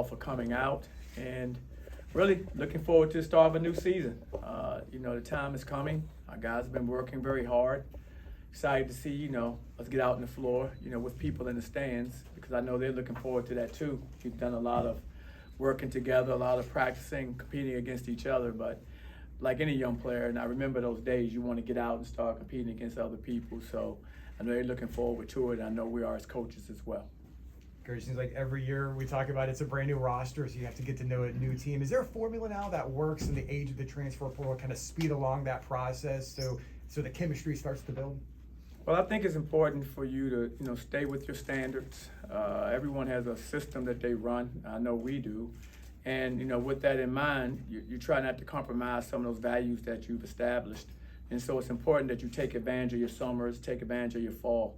all for coming out, and really looking forward to the start of a new season. The time is coming. Our guys have been working very hard. Excited to see, us get out on the floor, with people in the stands, because I know they're looking forward to that too. We've done a lot of working together, a lot of practicing, competing against each other, but like any young player, and I remember those days, you want to get out and start competing against other people. So I know they're looking forward to it. And I know we are as coaches as well. Coach, it seems like every year we talk about it's a brand new roster, so you have to get to know a new team. Is there a formula now that works in the age of the transfer portal, kind of speed along that process so the chemistry starts to build? Well, I think it's important for you to, stay with your standards. Everyone has a system that they run. I know we do. And, with that in mind, you try not to compromise some of those values that you've established. And so it's important that you take advantage of your summers, take advantage of your fall.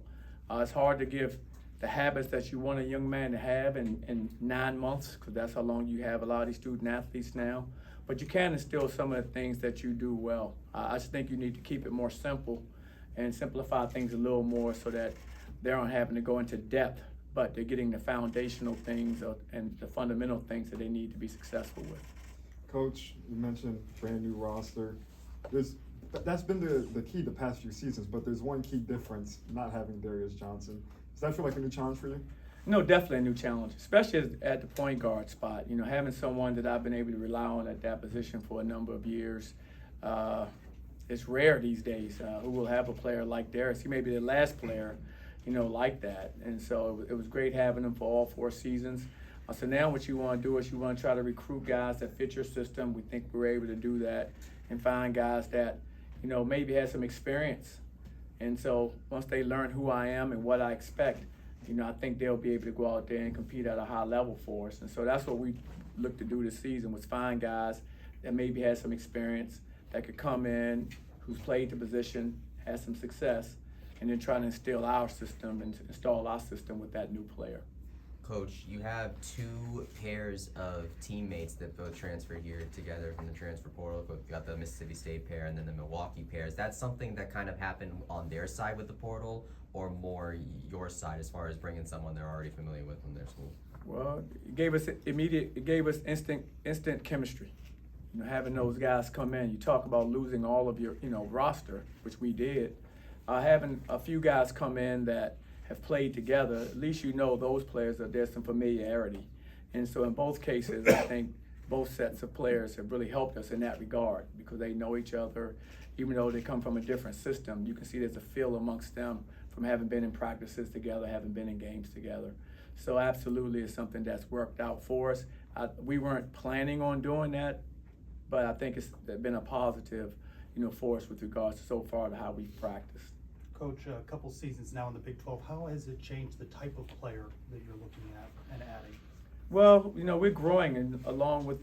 It's hard to give the habits that you want a young man to have in 9 months, because that's how long you have a lot of these student athletes now. But you can instill some of the things that you do well. I just think you need to keep it more simple and simplify things a little more so that they aren't having to go into depth, but they're getting the foundational things and the fundamental things that they need to be successful with. Coach, you mentioned brand new roster. That's been the key the past few seasons, but there's one key difference, not having Darius Johnson. Does that feel like a new challenge for you? No, definitely a new challenge, especially at the point guard spot. Having someone that I've been able to rely on at that position for a number of years. It's rare these days who will have a player like Darius. He may be the last player, like that. And so it was great having him for all 4 seasons. So now what you want to do is you want to try to recruit guys that fit your system. We think we're able to do that and find guys that, maybe have some experience. And so once they learn who I am and what I expect, I think they'll be able to go out there and compete at a high level for us. And so that's what we looked to do this season, was find guys that maybe had some experience, that could come in, who's played the position, has some success, and then try to instill our system and install our system with that new player. Coach, you have 2 pairs of teammates that both transferred here together from the transfer portal. You got the Mississippi State pair and then the Milwaukee pair. Is that something that kind of happened on their side with the portal, or more your side as far as bringing someone they're already familiar with from their school? Well, it gave us instant chemistry. Having those guys come in, you talk about losing all of your, roster, which we did. Having a few guys come in that have played together, at least those players there's some familiarity. And so in both cases, I think both sets of players have really helped us in that regard, because they know each other. Even though they come from a different system, you can see there's a feel amongst them from having been in practices together, having been in games together. So absolutely it's something that's worked out for us. We weren't planning on doing that, but I think it's been a positive, for us with regards to so far to how we've practiced. Coach, a couple seasons now in the Big 12, how has it changed the type of player that you're looking at and adding? Well, we're growing and along with,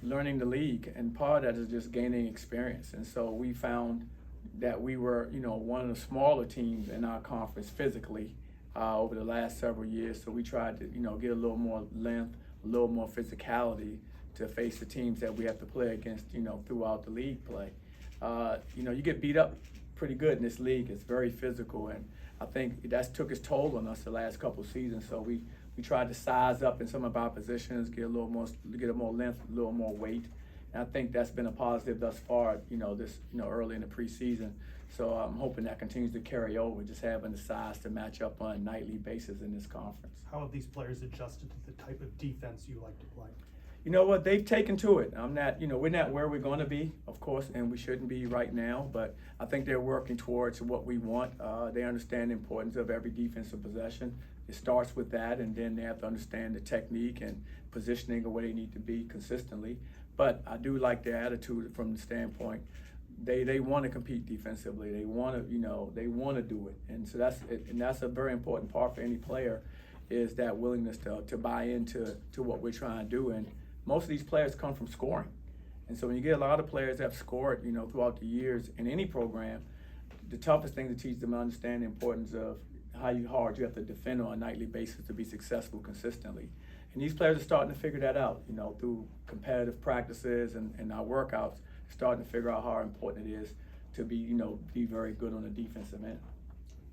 learning the league, and part of that is just gaining experience. And so we found that we were, one of the smaller teams in our conference physically over the last several years. So we tried to, get a little more length, a little more physicality to face the teams that we have to play against, throughout the league play. You get beat up pretty good in this league. It's very physical, and I think that's took its toll on us the last couple of seasons. So we tried to size up in some of our positions, get a more length, a little more weight. And I think that's been a positive thus far, this, early in the preseason. So I'm hoping that continues to carry over, just having the size to match up on a nightly basis in this conference. How have these players adjusted to the type of defense you like to play? You know what, they've taken to it. We're not where we're going to be, of course, and we shouldn't be right now, but I think they're working towards what we want. They understand the importance of every defensive possession. It starts with that, and then they have to understand the technique and positioning of where they need to be consistently. But I do like their attitude from the standpoint they want to compete defensively. They want to, they want to do it, and so that's a very important part for any player, is that willingness to buy into what we're trying to do. And most of these players come from scoring. And so when you get a lot of players that have scored, throughout the years in any program, the toughest thing to teach them to understand the importance of how hard you have to defend on a nightly basis to be successful consistently. And these players are starting to figure that out, through competitive practices and our workouts, starting to figure out how important it is to be very good on the defensive end.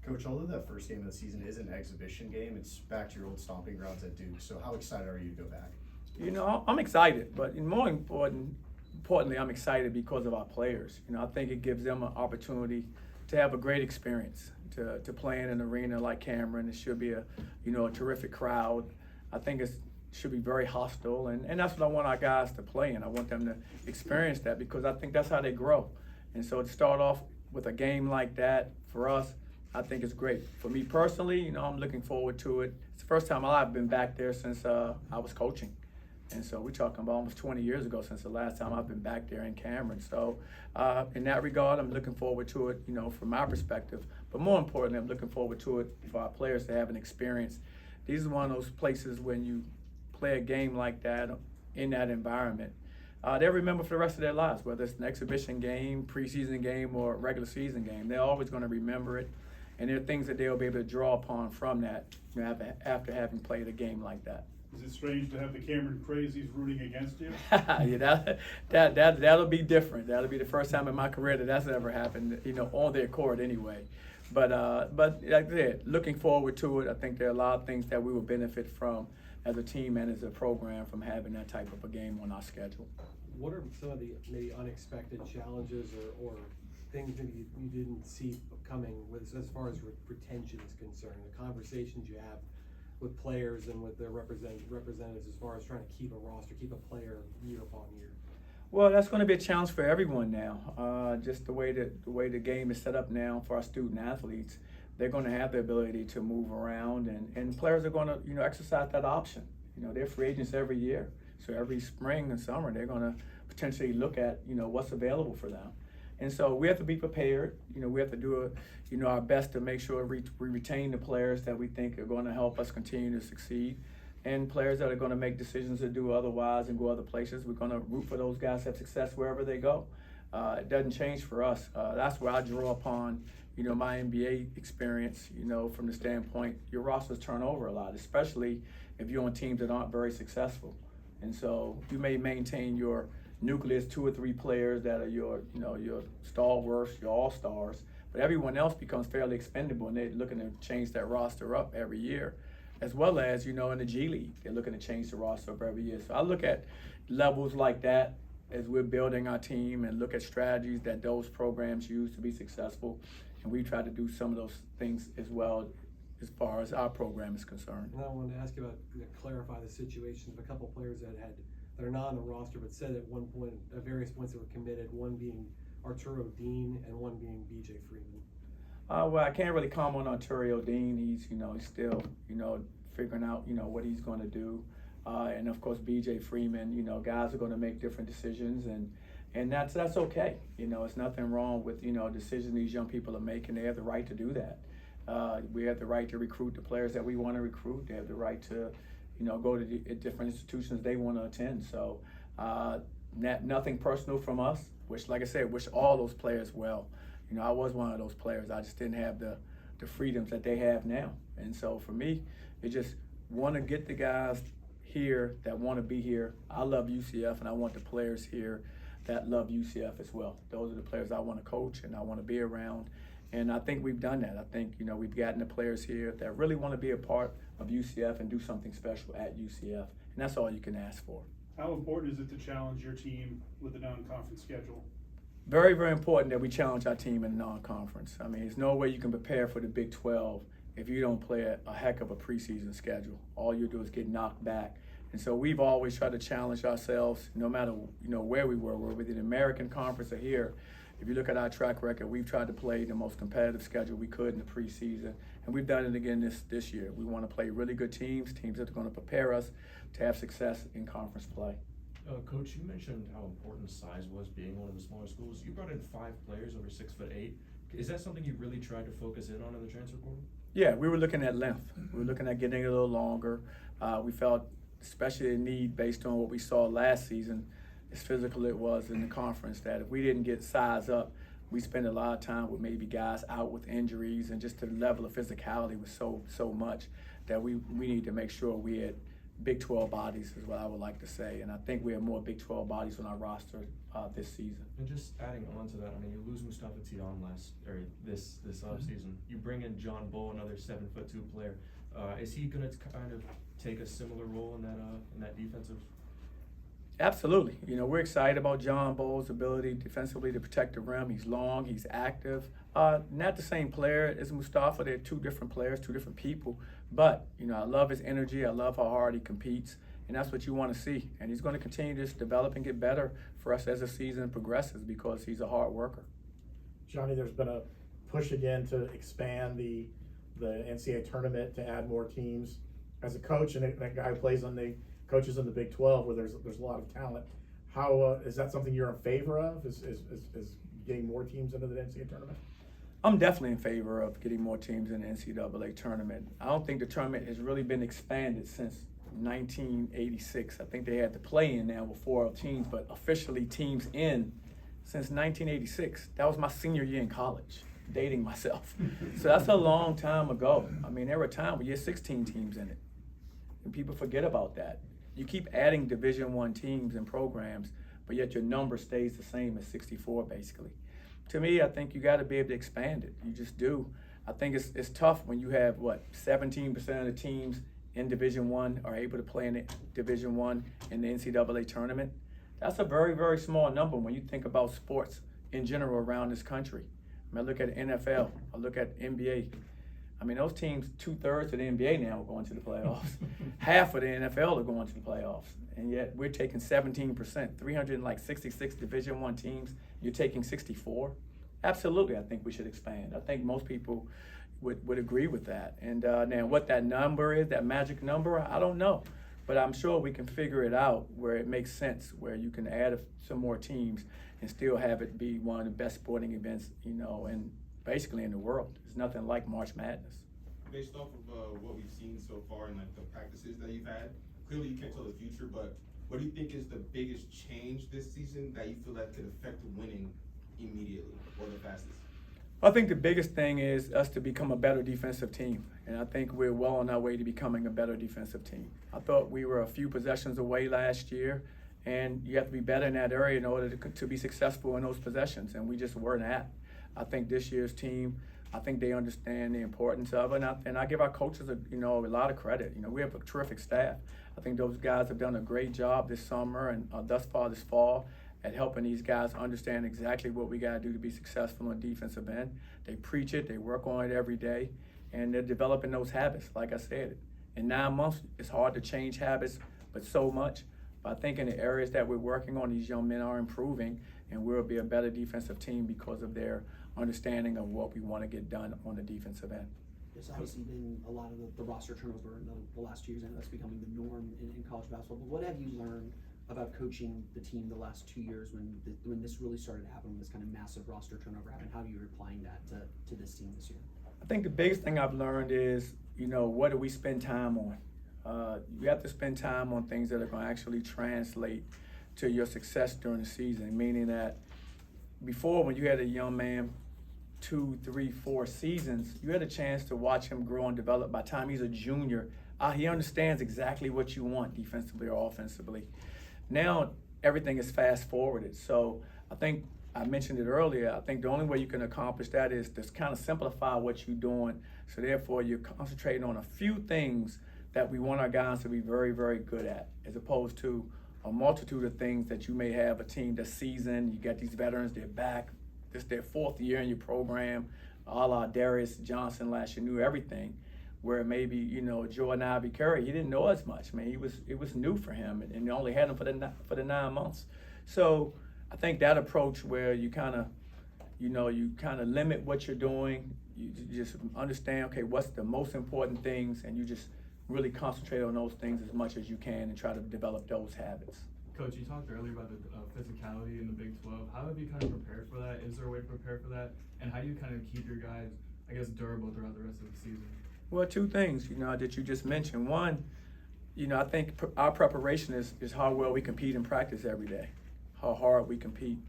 Coach, although that first game of the season is an exhibition game, it's back to your old stomping grounds at Duke. So how excited are you to go back? You know, I'm excited, but more importantly, I'm excited because of our players. You know, I think it gives them an opportunity to have a great experience, to play in an arena like Cameron. It should be a terrific crowd. I think it should be very hostile, and that's what I want our guys to play in. I want them to experience that because I think that's how they grow. And so to start off with a game like that, for us, I think it's great. For me personally, you know, I'm looking forward to it. It's the first time I've been back there since I was coaching. And so we're talking about almost 20 years ago since the last time I've been back there in Cameron. So in that regard, I'm looking forward to it, you know, from my perspective. But more importantly, I'm looking forward to it for our players to have an experience. These are one of those places when you play a game like that in that environment, they'll remember for the rest of their lives, whether it's an exhibition game, preseason game, or regular season game. They're always going to remember it. And there are things that they'll be able to draw upon from that, you know, after having played a game like that. Is it strange to have the Cameron Crazies rooting against you? Yeah, that'll be different. That'll be the first time in my career that that's ever happened, you know, on their court anyway. But like I said, looking forward to it. I think there are a lot of things that we will benefit from as a team and as a program from having that type of a game on our schedule. What are some of the maybe unexpected challenges or things that you didn't see coming with as far as retention is concerned? The conversations you have with players and with their representatives as far as trying to keep a roster, keep a player year upon year? Well, that's going to be a challenge for everyone now. Just the way the game is set up now for our student athletes, they're going to have the ability to move around, and players are going to, you know, exercise that option. You know, they're free agents every year, so every spring and summer they're going to potentially look at, you know, what's available for them. And so we have to be prepared. You know, we have to do our best to make sure we retain the players that we think are going to help us continue to succeed, and players that are going to make decisions to do otherwise and go other places. We're going to root for those guys to have success wherever they go. It doesn't change for us. That's where I draw upon, you know, my NBA experience. You know, from the standpoint, your rosters turn over a lot, especially if you're on teams that aren't very successful. And so you may maintain your nucleus, 2 or 3 players that are your stalwarts, your all-stars, but everyone else becomes fairly expendable, and they're looking to change that roster up every year, as well as, you know, in the G League, they're looking to change the roster up every year. So I look at levels like that as we're building our team and look at strategies that those programs use to be successful, and we try to do some of those things as well as far as our program is concerned. And I wanted to ask you about, clarify the situations of a couple of players that are not on the roster, but said at one point, at various points, they were committed, one being Arturo Dean and one being BJ Freeman. Well, I can't really comment on Arturo Dean. He's still, figuring out, what he's going to do. And of course, BJ Freeman, guys are going to make different decisions, and that's okay. It's nothing wrong with, decisions these young people are making. They have the right to do that. We have the right to recruit the players that we want to recruit. They have the right to, go to the different institutions they want to attend. So nothing personal from us, which, like I said, wish all those players well. I was one of those players. I just didn't have the freedoms that they have now. And so for me, it just want to get the guys here that want to be here. I love UCF, and I want the players here that love UCF as well. Those are the players I want to coach and I want to be around. And I think we've done that. I think, we've gotten the players here that really want to be a part of UCF and do something special at UCF. And that's all you can ask for. How important is it to challenge your team with a non-conference schedule? Very, very important that we challenge our team in non-conference. I mean, there's no way you can prepare for the Big 12 if you don't play a heck of a preseason schedule. All you do is get knocked back. And so we've always tried to challenge ourselves, no matter where we were within the American Conference or here. If you look at our track record, we've tried to play the most competitive schedule we could in the preseason, and we've done it again this year. We want to play really good teams that are going to prepare us to have success in conference play. Coach, you mentioned how important size was being one of the smaller schools. You brought in 5 players over 6'8". Is that something you really tried to focus in on in the transfer portal? Yeah, we were looking at length. We were looking at getting a little longer. We felt, especially a need based on what we saw last season, as physical it was in the conference, that if we didn't get size up, we spent a lot of time with maybe guys out with injuries, and just the level of physicality was so much that we need to make sure we had Big 12 bodies is what I would like to say, and I think we have more Big 12 bodies on our roster this season. And just adding on to that, I mean, you lose Mustafa Tion this offseason. You bring in John Bull, another 7'2" player. Is he gonna kind of take a similar role in that defensive? Absolutely. We're excited about John Bull's ability defensively to protect the rim. He's long, he's active. Not the same player as Mustafa. They're two different players, two different people. But, I love his energy. I love how hard he competes. And that's what you want to see. And he's going to continue to just develop and get better for us as the season progresses because he's a hard worker. Johnny, there's been a push again to expand the NCAA tournament to add more teams. As a coach and a guy who plays on the coaches in the Big 12 where there's a lot of talent, how is that something you're in favor of? Is getting more teams into the NCAA tournament? I'm definitely in favor of getting more teams in the NCAA tournament. I don't think the tournament has really been expanded since 1986. I think they had the play-in now with 4 teams, but officially teams in since 1986. That was my senior year in college, dating myself. So that's a long time ago. I mean, there were times where you had 16 teams in it, and people forget about that. You keep adding Division I teams and programs, but yet your number stays the same as 64, basically. To me, I think you got to be able to expand it. You just do. I think it's tough when you have, 17% of the teams in Division I are able to play in the Division I in the NCAA tournament. That's a very, very small number when you think about sports in general around this country. I mean, I look at the NFL, I look at NBA. I mean, those teams, 2/3 of the NBA now are going to the playoffs. Half of the NFL are going to the playoffs. And yet we're taking 17%, 366 Division I teams, you're taking 64. Absolutely, I think we should expand. I think most people would agree with that. And now what that number is, that magic number, I don't know. But I'm sure we can figure it out where it makes sense, where you can add some more teams and still have it be one of the best sporting events, and basically in the world. There's nothing like March Madness. Based off of what we've seen so far and the practices that you've had, clearly you can't tell the future, but what do you think is the biggest change this season that you feel that could affect winning immediately or the fastest? I think the biggest thing is us to become a better defensive team, and I think we're well on our way to becoming a better defensive team. I thought we were a few possessions away last year, and you have to be better in that area in order to be successful in those possessions, and we just weren't at. I think this year's team, I think they understand the importance of it, and I give our coaches a lot of credit. We have a terrific staff. I think those guys have done a great job this summer and thus far this fall at helping these guys understand exactly what we got to do to be successful on the defensive end. They preach it, they work on it every day, and they're developing those habits. Like I said, in 9 months, it's hard to change habits, but so much. But I think in the areas that we're working on, these young men are improving, and we'll be a better defensive team because of their understanding of what we want to get done on the defensive end. There's obviously been a lot of the roster turnover in the last 2 years, and that's becoming the norm in college basketball. But what have you learned about coaching the team the last 2 years when this really started happening, this kind of massive roster turnover happened? How are you applying that to this team this year? I think the biggest thing I've learned is, what do we spend time on? You have to spend time on things that are going to actually translate to your success during the season, meaning that before, when you had a young man 2, 3, 4 seasons, you had a chance to watch him grow and develop. By the time he's a junior, he understands exactly what you want defensively or offensively. Now, everything is fast forwarded. So I think I mentioned it earlier. I think the only way you can accomplish that is to kind of simplify what you're doing. So therefore, you're concentrating on a few things that we want our guys to be very, very good at, as opposed to a multitude of things that you may have a team that's seasoned. You got these veterans, they're back. This is their 4th year in your program. A la Darius Johnson last year knew everything. Where maybe, Jordan Ivy Curry, he didn't know as much. I mean, it was new for him, and you only had him for the 9 months. So I think that approach where you kind of limit what you're doing. You just understand, okay, what's the most important things, and you just really concentrate on those things as much as you can and try to develop those habits. Coach, you talked earlier about the physicality in the Big 12. How have you kind of prepared for that? Is there a way to prepare for that? And how do you kind of keep your guys, durable throughout the rest of the season? Well, 2 things, that you just mentioned. One, I think our preparation is how well we compete in practice every day, how hard we compete.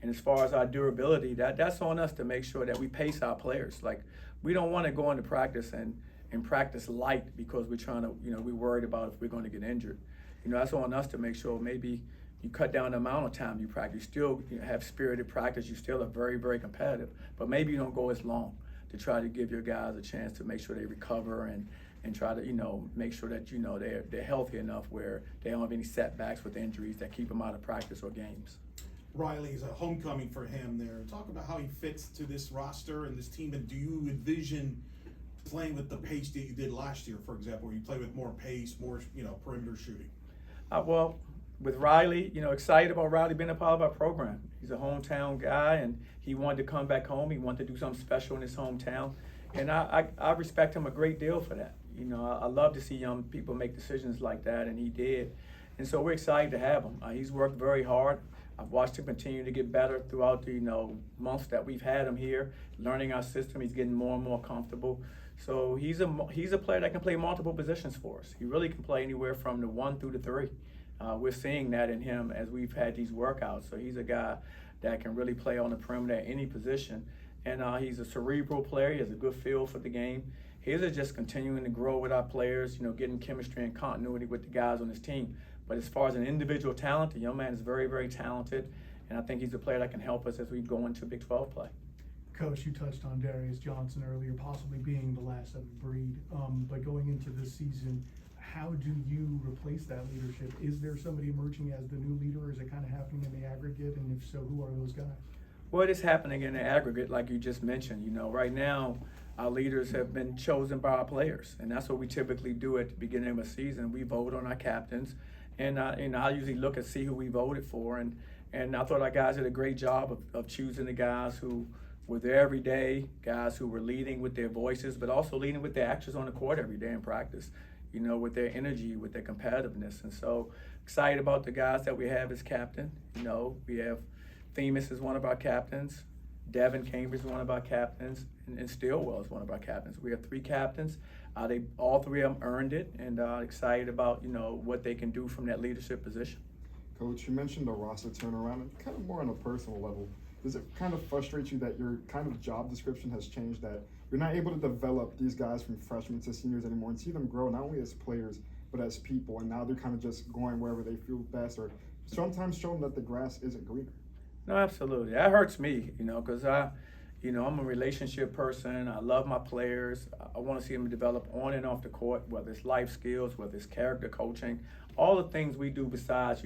And as far as our durability, that's on us to make sure that we pace our players. Like, we don't want to go into practice and in practice light because we're trying to, we're worried about if we're going to get injured. That's on us to make sure maybe you cut down the amount of time you practice. You still have spirited practice. You still are very, very competitive, but maybe you don't go as long to try to give your guys a chance to make sure they recover and try to, make sure that, they're healthy enough where they don't have any setbacks with injuries that keep them out of practice or games. Riley's a homecoming for him there. Talk about how he fits to this roster and this team, and do you envision playing with the pace that you did last year, for example, where you play with more pace, more, perimeter shooting? Well, with Riley, excited about Riley being a part of our program. He's a hometown guy, and he wanted to come back home. He wanted to do something special in his hometown, and I respect him a great deal for that. I love to see young people make decisions like that, and he did. And so we're excited to have him. He's worked very hard. I've watched him continue to get better throughout the months that we've had him here, learning our system. He's getting more and more comfortable. So he's a player that can play multiple positions for us. He really can play anywhere from the 1 through the 3. We're seeing that in him as we've had these workouts. So he's a guy that can really play on the perimeter at any position. And he's a cerebral player. He has a good feel for the game. His is just continuing to grow with our players, getting chemistry and continuity with the guys on his team. But as far as an individual talent, the young man is very, very talented. And I think he's a player that can help us as we go into Big 12 play. Coach, you touched on Darius Johnson earlier, possibly being the last of the breed. But going into this season, how do you replace that leadership? Is there somebody emerging as the new leader, or is it kind of happening in the aggregate? And if so, who are those guys? Well, it is happening in the aggregate, like you just mentioned. Right now, our leaders have been chosen by our players, and that's what we typically do at the beginning of a season. We vote on our captains, and I usually look and see who we voted for, and I thought our guys did a great job of choosing the guys who were there every day, guys who were leading with their voices, but also leading with their actions on the court every day in practice, with their energy, with their competitiveness. And so excited about the guys that we have as captain. We have Themis as one of our captains, Devin Cambridge is one of our captains, and Stillwell is one of our captains. We have 3 captains. All 3 of them earned it, and excited about, what they can do from that leadership position. Coach, you mentioned the roster turnaround, and kind of more on a personal level. Does it kind of frustrate you that your kind of job description has changed, that you're not able to develop these guys from freshmen to seniors anymore and see them grow not only as players, but as people, and now they're kind of just going wherever they feel best, or sometimes showing that the grass isn't greener? No, absolutely. That hurts me, because I'm a relationship person. I love my players. I want to see them develop on and off the court, whether it's life skills, whether it's character coaching, all the things we do besides,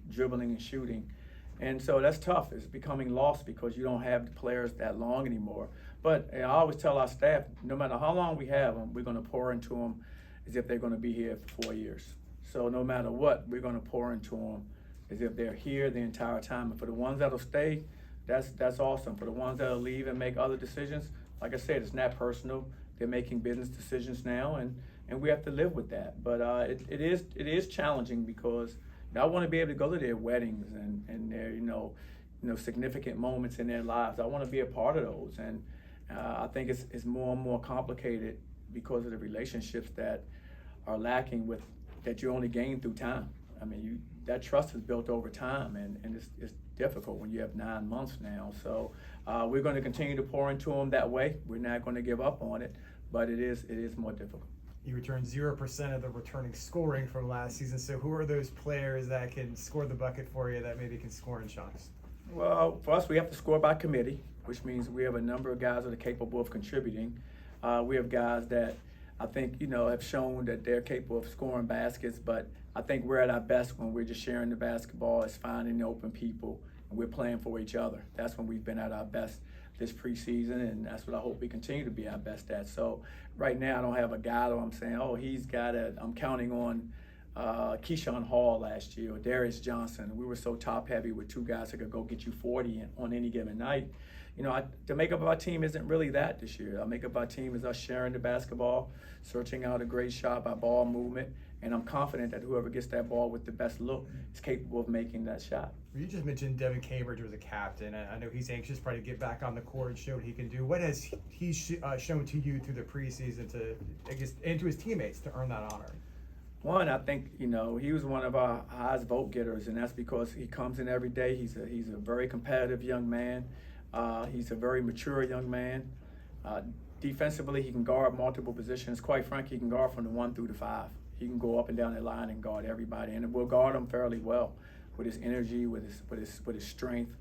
dribbling and shooting. And so that's tough. It's becoming lost because you don't have the players that long anymore. But I always tell our staff, no matter how long we have them, we're going to pour into them as if they're going to be here for 4 years. So no matter what, we're going to pour into them as if they're here the entire time. And for the ones that'll stay, that's awesome. For the ones that'll leave and make other decisions, like I said, it's not personal. They're making business decisions now, and we have to live with that. But it is challenging because I want to be able to go to their weddings and their significant moments in their lives. I want to be a part of those, and I think it's more and more complicated because of the relationships that are lacking that you only gain through time. I mean, that trust is built over time, and it's difficult when you have 9 months now. So we're going to continue to pour into them that way. We're not going to give up on it, but it is more difficult. You returned 0% of the returning scoring from last season. So who are those players that can score the bucket for you that maybe can score in chunks? Well, for us, we have to score by committee, which means we have a number of guys that are capable of contributing. We have guys that I think, have shown that they're capable of scoring baskets, but I think we're at our best when we're just sharing the basketball, it's finding the open people, and we're playing for each other. That's when we've been at our best this preseason, and that's what I hope we continue to be our best at. So right now I don't have a guy that I'm saying, he's got it. I'm counting on Keyshawn Hall last year, or Darius Johnson. We were so top heavy with 2 guys that could go get you 40 on any given night. The makeup of our team isn't really that this year. Our makeup of our team is us sharing the basketball, searching out a great shot by ball movement, and I'm confident that whoever gets that ball with the best look is capable of making that shot. You just mentioned Devin Cambridge was a captain. I know he's anxious probably to get back on the court and show what he can do. What has he shown to you through the preseason and to his teammates to earn that honor? One, I think, he was one of our highest vote getters, and that's because he comes in every day. He's a very competitive young man. He's a very mature young man. defensively, he can guard multiple positions. Quite frankly, he can guard from the 1 through the 5. He can go up and down the line and guard everybody, and we'll guard him fairly well with his energy, with his strength,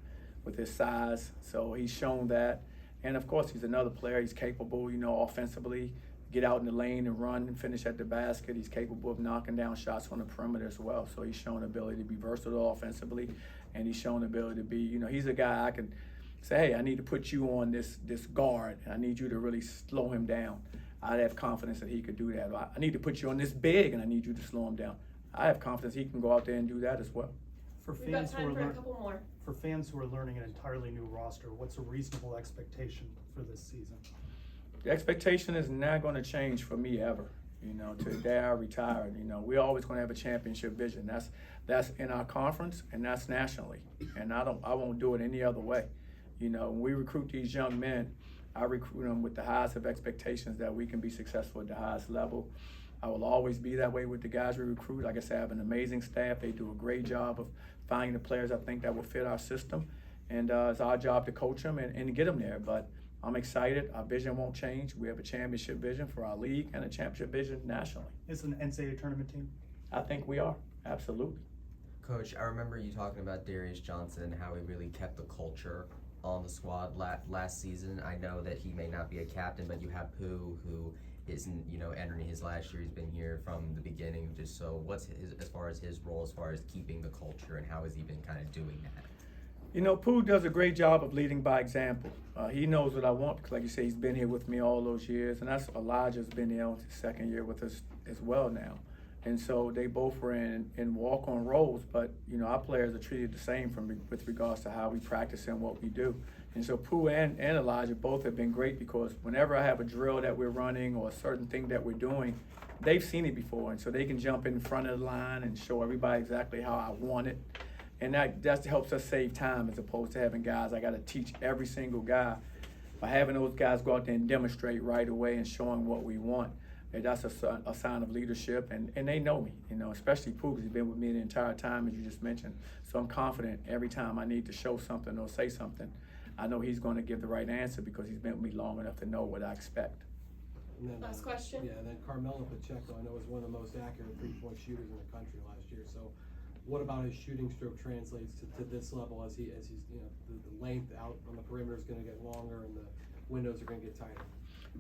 with his size. So he's shown that, and of course, he's another player. He's capable, offensively, get out in the lane and run and finish at the basket. He's capable of knocking down shots on the perimeter as well. So he's shown the ability to be versatile offensively, and he's shown the ability to be, he's a guy I can say, hey, I need to put you on this guard, and I need you to really slow him down. I have confidence that he could do that. I need to put you on this big, and I need you to slow him down. I have confidence he can go out there and do that as well. For We've got fans who time are for a learning, couple more. for fans who are learning an entirely new roster, what's a reasonable expectation for this season? The expectation is not going to change for me ever. To the day I retire, we're always going to have a championship vision. That's in our conference, and that's nationally. And I won't do it any other way. When we recruit these young men, I recruit them with the highest of expectations that we can be successful at the highest level. I will always be that way with the guys we recruit. Like I said, I have an amazing staff. They do a great job of finding the players I think that will fit our system. And it's our job to coach them and get them there. But I'm excited. Our vision won't change. We have a championship vision for our league and a championship vision nationally. Is an NCAA tournament team? I think we are, absolutely. Coach, I remember you talking about Darius Johnson and how he really kept the culture on the squad last season. I know that he may not be a captain, but you have Pooh, who isn't, entering his last year. He's been here from the beginning. Just so, what's as far as his role, as far as keeping the culture, and how has he been kind of doing that? Pooh does a great job of leading by example. He knows what I want because, like you say, he's been here with me all those years, and that's Elijah's been here on his second year with us as well now. And so they both were in walk-on roles, but our players are treated the same with regards to how we practice and what we do. And so Pooh and Elijah both have been great because whenever I have a drill that we're running or a certain thing that we're doing, they've seen it before, and so they can jump in front of the line and show everybody exactly how I want it. And that helps us save time as opposed to having guys I got to teach every single guy. By having those guys go out there and demonstrate right away and showing what we want, that's a sign of leadership, and they know me, especially Pooh, because he's been with me the entire time, as you just mentioned. So I'm confident every time I need to show something or say something, I know he's going to give the right answer because he's been with me long enough to know what I expect. And then, Last question. Yeah, and then Carmelo Pacheco, I know, was one of the most accurate three-point shooters in the country last year. So what about his shooting stroke translates to this level as he's, the length out on the perimeter is going to get longer and the windows are going to get tighter?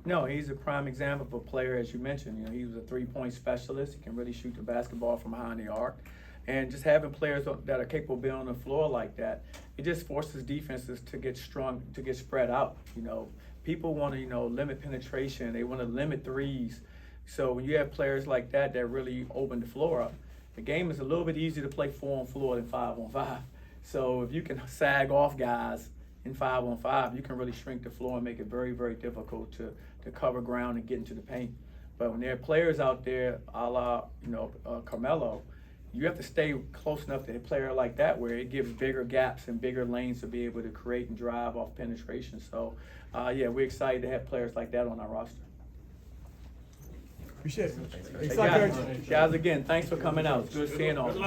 No, he's a prime example of a player, as you mentioned. He was a three-point specialist. He can really shoot the basketball from behind the arc. And just having players that are capable of being on the floor like that, it just forces defenses to get strong, to get spread out. People want to, limit penetration. They want to limit threes. So when you have players like that really open the floor up, the game is a little bit easier to play 4-on-4 than 5-on-5. So if you can sag off guys in 5-on-5, you can really shrink the floor and make it very, very difficult to cover ground and get into the paint. But when there are players out there, a la, Carmelo, you have to stay close enough to a player like that where it gives bigger gaps and bigger lanes to be able to create and drive off penetration. So, we're excited to have players like that on our roster. Appreciate it. Hey, guys, again, thanks for coming out. It's good seeing all of you.